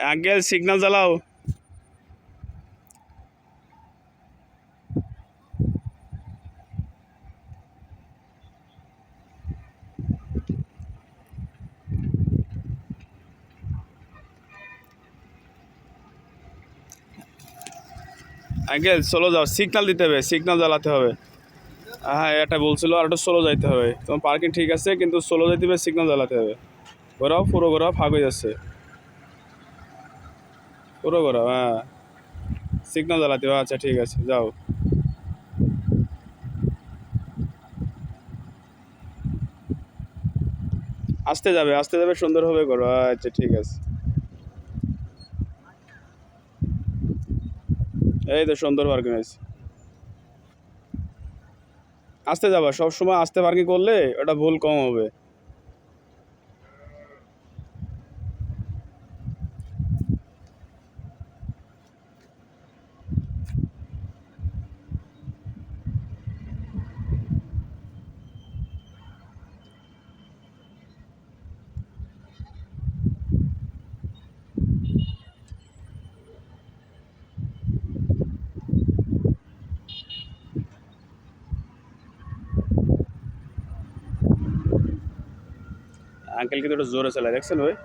Uncle signal জ্বালাও। Uncle slow যাও, signal দিতে হবে, সিগন্যাল জ্বালাতে হবে। হ্যাঁ এটা বলছিল, আর একটু স্লো যাইতে হবে। তোমার পার্কিং ঠিক আছে কিন্তু স্লো যাইতে হবে, সিগন্যাল জ্বালাতে হবে। ঘোরাও, পুরো ঘোরাও, ফাঁক হয়ে যাচ্ছে। পুরো ঘোরাও, হ্যাঁ সিগন্যাল জ্বালাতে হবে। আচ্ছা ঠিক আছে, যাও। আসতে যাবে সুন্দরভাবে করো। আচ্ছা ঠিক আছে, এই তো সুন্দর পার্কিং আছে। আসতে যাবা, সবসময় আসতে পার্কিং করলে ওটা ভুল কম হবে। আঙ্কেল কিন্তু একটু জোরে চালায়, দেখছেন ভাই।